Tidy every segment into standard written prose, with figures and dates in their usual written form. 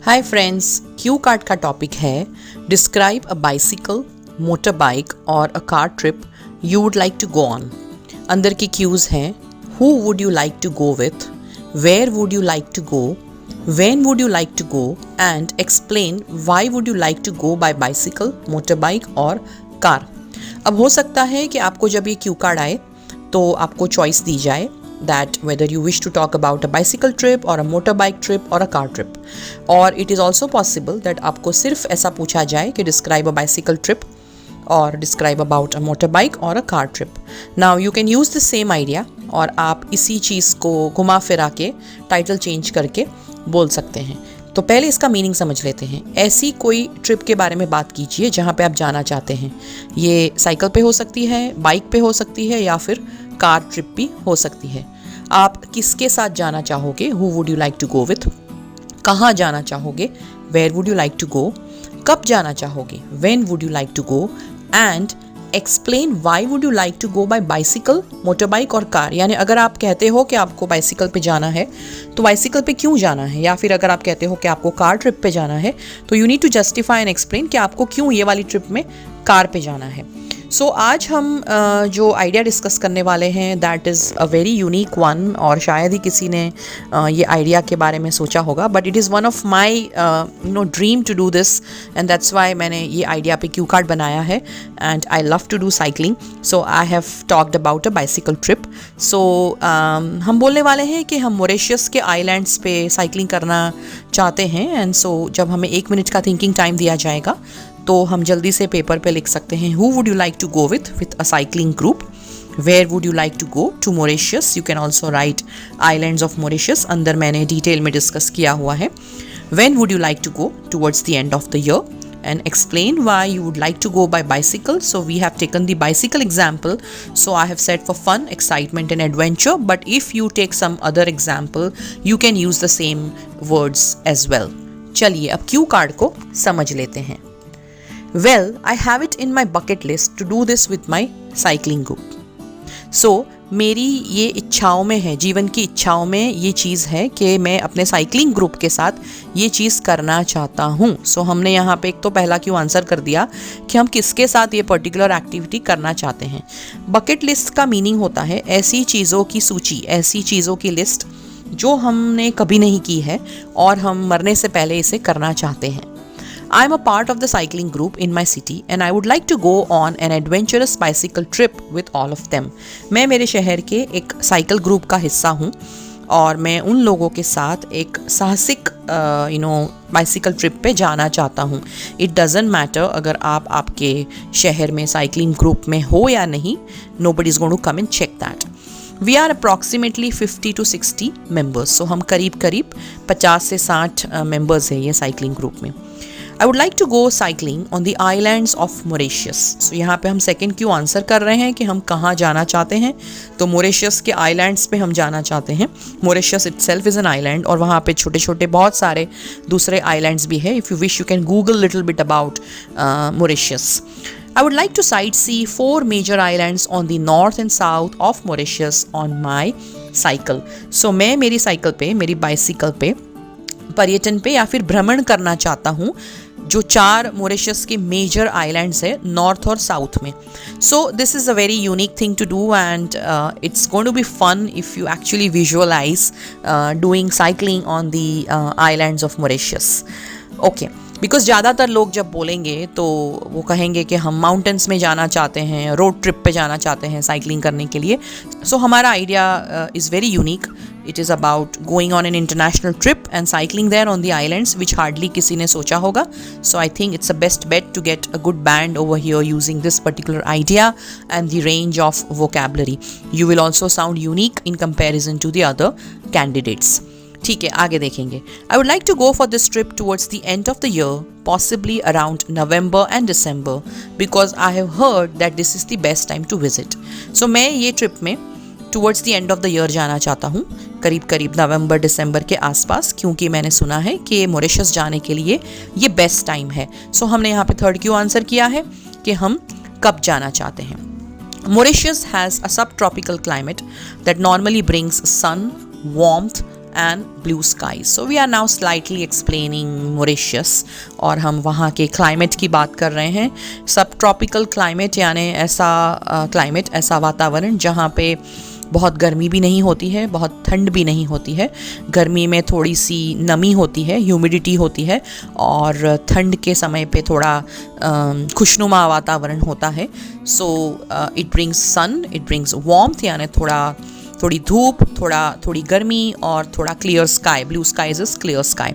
हाय friends, cue card का topic है describe a bicycle, motor bike और a car trip you would like to go on. अंदर की cues हैं who would you like to go with, where would you like to go, when would you like to go and explain why would you like to go by bicycle, motor bike और car. अब हो सकता है कि आपको जब ये Q card आए तो आपको चॉइस दी जाए that whether you wish to talk about a bicycle trip or a motorbike trip or a car trip, or it is also possible that आपको सिर्फ ऐसा पूछा जाए कि describe a bicycle trip or describe about a motorbike or a car trip. Now you can use the same idea और आप इसी चीज़ को घुमा फिरा के टाइटल चेंज करके बोल सकते हैं। तो पहले इसका मीनिंग समझ लेते हैं। ऐसी कोई ट्रिप के बारे में बात कीजिए जहाँ पे आप जाना चाहते हैं। ये साइकिल पे हो सकती है, बाइक पे हो सकती है या फिर कार ट्रिप भी हो सकती है। आप किसके साथ जाना चाहोगे, who would you like to go with, कहाँ जाना चाहोगे, where would you like to go, कब जाना चाहोगे, when would you like to go and explain why would you like to go by bicycle, motor bike और car. यानी अगर आप कहते हो कि आपको बाइसिकल पे जाना है तो बाइसिकल पे क्यों जाना है, या फिर अगर आप कहते हो कि आपको कार ट्रिप पे जाना है तो you need to justify and explain कि आपको क्यों ये वाली ट्रिप में कार पे जाना है। सो आज हम जो आइडिया डिस्कस करने वाले हैं that is a very unique one, और शायद ही किसी ने ये आइडिया के बारे में सोचा होगा, but it is one of my dream to do this and that's why मैंने ये आइडिया पे क्यू कार्ड बनाया है। And I love to do cycling, so I have talked about a bicycle trip. So हम बोलने वाले हैं कि हम मॉरिशस के आइलैंड्स पे साइकिलिंग करना चाहते हैं। एंड सो जब हमें 1 मिनट का थिंकिंग टाइम दिया जाएगा तो हम जल्दी से पेपर पे लिख सकते हैं who would you like to go with a cycling group, where would you like to go to Mauritius, you can also write islands of Mauritius, अंदर मैंने डिटेल में डिस्कस किया हुआ है, when would you like to go towards the end of the year and explain why you would like to go by bicycle. So we have taken the bicycle example, so I have said for fun, excitement and adventure, but if you take some other example you can use the same words as well. चलिए अब Q card को समझ लेते हैं। Well, I have it in my bucket list to do this with my cycling group. So, मेरी ये इच्छाओं में है, जीवन की इच्छाओं में ये चीज़ है कि मैं अपने साइकिलिंग ग्रुप के साथ ये चीज़ करना चाहता हूँ। सो हमने यहाँ पे एक तो पहला क्यों आंसर कर दिया कि हम किसके साथ ये पर्टिकुलर एक्टिविटी करना चाहते हैं। बकेट लिस्ट का मीनिंग होता है ऐसी चीज़ों की सूची, ऐसी चीज़ों की लिस्ट जो हमने कभी नहीं की है और हम मरने से पहले इसे करना चाहते हैं। I am a part of the cycling group in my city and I would like to go on an adventurous bicycle trip with all of them. मैं मेरे शहर के एक साइकिल ग्रुप का हिस्सा हूँ और मैं उन लोगों के साथ एक साहसिक बाइसिकल ट्रिप पे जाना चाहता हूँ। इट डजेंट मैटर अगर आप आपके शहर में साइकिलिंग ग्रुप में हो या नहीं, nobody is going to come and check that. We are approximately 50 to 60 members. So हम करीब 50 से 60 members हैं ये साइकिलिंग ग्रुप में। I would like to go cycling on the islands of Mauritius. So यहाँ पे हम सेकेंड क्यों आंसर कर रहे हैं कि हम कहाँ जाना चाहते हैं, तो मॉरिशस के आइलैंड्स पे हम जाना चाहते हैं। Mauritius itself is an island और वहाँ पे छोटे छोटे बहुत सारे दूसरे आइलैंड्स भी है। If you wish you can Google little bit about Mauritius. I would like to sightsee 4 major islands on the north and south of Mauritius on my cycle. So मैं मेरी साइकिल पे, मेरी बाइसिकल पे पर्यटन पे या फिर भ्रमण करना चाहता हूँ जो 4 मॉरिशस के मेजर आइलैंड्स है नॉर्थ और साउथ में। So this is a very unique thing to do and it's going to be fun if you actually visualize doing cycling on the islands of Mauritius. Okay, because ज़्यादातर लोग जब बोलेंगे तो वो कहेंगे कि हम माउंटेन्स में जाना चाहते हैं, रोड ट्रिप पे जाना चाहते हैं साइकिलिंग करने के लिए। सो हमारा idea is very unique. It is about going on an international trip and cycling there on the islands, which hardly किसी ने सोचा होगा. So I think it's a best bet to get a good band over here using this particular idea and the range of vocabulary. You will also sound unique in comparison to the other candidates. ठीक है, आगे देखेंगे। I would like to go for this trip towards the end of the year, possibly around November and December, because I have heard that this is the best time to visit. So मैं ये trip में towards the end of the year जाना चाहता हूँ, करीब नवंबर दिसंबर के आसपास, क्योंकि मैंने सुना है कि मॉरिशस जाने के लिए ये बेस्ट टाइम है। सो हमने यहाँ पे थर्ड क्यों आंसर किया है कि हम कब जाना चाहते हैं। Mauritius has a subtropical climate that normally brings sun, warmth and blue skies. So we are now slightly explaining Mauritius और हम वहाँ के क्लाइमेट की बात कर रहे हैं. सब ट्रॉपिकल क्लाइमेट यानी ऐसा क्लाइमेट, ऐसा वातावरण जहाँ पे बहुत गर्मी भी नहीं होती है, बहुत ठंड भी नहीं होती है. गर्मी में थोड़ी सी नमी होती है, ह्यूमिडिटी होती है, और ठंड के समय पे थोड़ा खुशनुमा वातावरण होता है. So it brings sun, it brings warmth यानी थोड़ी धूप, थोड़ी गर्मी और थोड़ा clear sky. Blue skies is clear sky.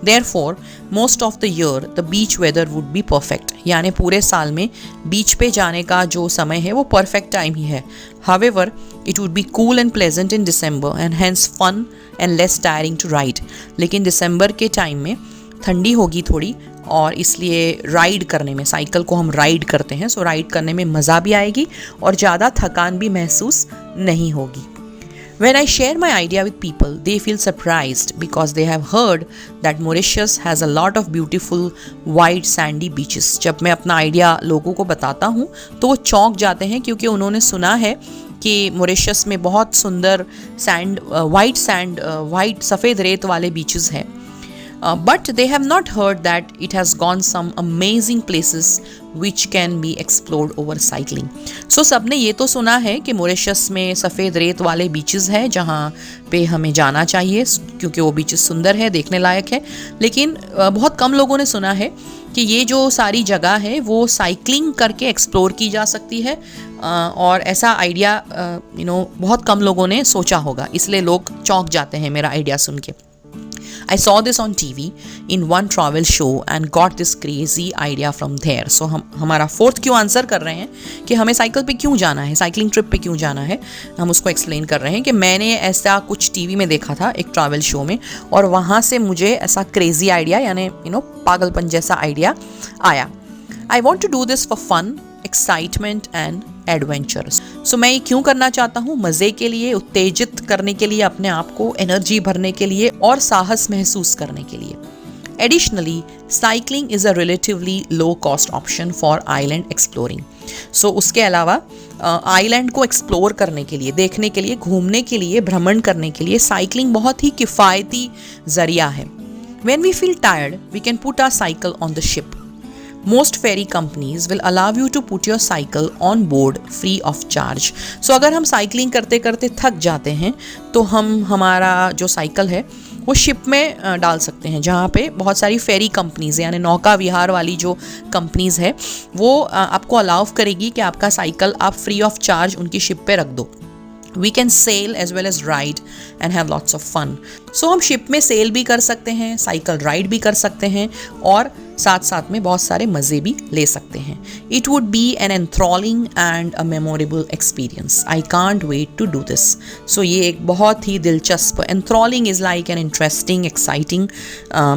Therefore, most of the year the beach weather would be perfect. यानी पूरे साल में बीच पे जाने का जो समय है वो परफेक्ट टाइम ही है. However, it would be cool and pleasant in December and hence fun and less tiring to ride. लेकिन दिसंबर के टाइम में ठंडी होगी थोड़ी, और इसलिए राइड करने में, साइकिल को हम राइड करते हैं, सो राइड करने में मज़ा भी आएगी और ज़्यादा थकान भी महसूस नहीं होगी. When I share my idea with people, they feel surprised because they have heard that Mauritius has a lot of beautiful white sandy beaches. जब मैं अपना आइडिया लोगों को बताता हूँ तो वो चौंक जाते हैं, क्योंकि उन्होंने सुना है कि मॉरिशस में बहुत सुंदर वाइट सफ़ेद रेत वाले बीचेस हैं. But they have not heard that it has gone some amazing places which can be explored over cycling. So सबने ये तो सुना है कि मॉरिशस में सफ़ेद रेत वाले बीचेस हैं जहाँ पे हमें जाना चाहिए, क्योंकि वो बीचेस सुंदर है, देखने लायक है. लेकिन बहुत कम लोगों ने सुना है कि ये जो सारी जगह है वो साइकिलिंग करके एक्सप्लोर की जा सकती है. और ऐसा आइडिया बहुत कम लोगों ने सोचा होगा, इसलिए लोग चौंक जाते हैं मेरा आइडिया सुन के. I saw this on TV in one travel show and got this crazy idea from there. So हम हमारा फोर्थ क्यों आंसर कर रहे हैं कि हमें साइकिल पे क्यों जाना है, साइकिलिंग ट्रिप पे क्यों जाना है, हम उसको एक्सप्लेन कर रहे हैं कि मैंने ऐसा कुछ टीवी में देखा था एक ट्रैवल शो में, और वहाँ से मुझे ऐसा क्रेजी आइडिया यानी पागलपन जैसा आइडिया आया. I want to do this for fun, excitement and adventures. So मैं ये क्यों करना चाहता हूँ? मज़े के लिए, उत्तेजित करने के लिए, अपने आप को एनर्जी भरने के लिए और साहस महसूस करने के लिए. Additionally, cycling is a relatively low cost option for island exploring. So उसके अलावा आइलैंड को एक्सप्लोर करने के लिए, देखने के लिए, घूमने के लिए, भ्रमण करने के लिए साइकिलिंग बहुत ही किफ़ायती ज़रिया है. When we feel tired, we can put our cycle on the ship. Most ferry companies will allow you to put your cycle on board free of charge. So अगर हम साइकिलिंग करते करते थक जाते हैं तो हम हमारा जो साइकिल है वो शिप में डाल सकते हैं, जहाँ पे बहुत सारी फेरी कंपनीज़ यानी नौका विहार वाली जो कंपनीज़ है वो आपको अलाउ करेगी कि आपका साइकिल आप फ्री ऑफ चार्ज उनकी शिप पे रख दो. We can sail as well as ride and have lots of fun. So हम शिप में सेल भी कर सकते हैं, साइकिल राइड भी कर सकते हैं और साथ साथ में बहुत सारे मज़े भी ले सकते हैं. It would be an enthralling and a memorable experience. I can't wait to do this. So ये एक बहुत ही दिलचस्प, enthralling is like an interesting, exciting,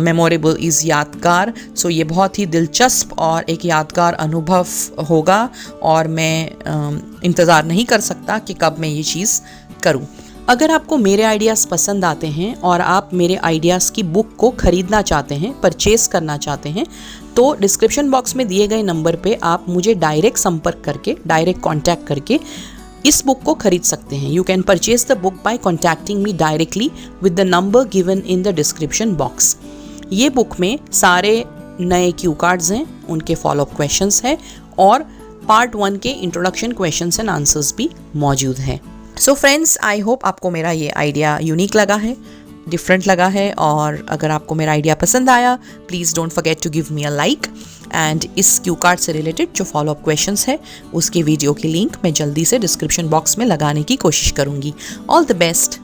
memorable is यादगार. So ये बहुत ही दिलचस्प और एक यादगार अनुभव होगा और मैं इंतज़ार नहीं कर सकता कि कब मैं ये चीज़ करूँ. अगर आपको मेरे आइडियाज़ पसंद आते हैं और आप मेरे आइडियाज़ की बुक को ख़रीदना चाहते हैं, परचेज़ करना चाहते हैं, तो डिस्क्रिप्शन बॉक्स में दिए गए नंबर पे आप मुझे डायरेक्ट संपर्क करके, डायरेक्ट कांटेक्ट करके इस बुक को खरीद सकते हैं. You can purchase the book by contacting me directly with the number given in the description box. ये बुक में सारे नए क्यू कार्ड्स हैं, उनके फॉलोअप क्वेश्चंस हैं और पार्ट 1 के इंट्रोडक्शन क्वेश्चंस एंड आंसर्स भी मौजूद हैं. सो फ्रेंड्स, आई होप आपको मेरा ये आइडिया यूनिक लगा है, डिफरेंट लगा है, और अगर आपको मेरा आइडिया पसंद आया please don't forget to give me a like. And इस क्यू कार्ड से रिलेटेड जो फॉलोअप क्वेश्चंस है उसके वीडियो की लिंक मैं जल्दी से डिस्क्रिप्शन बॉक्स में लगाने की कोशिश करूँगी. All the best.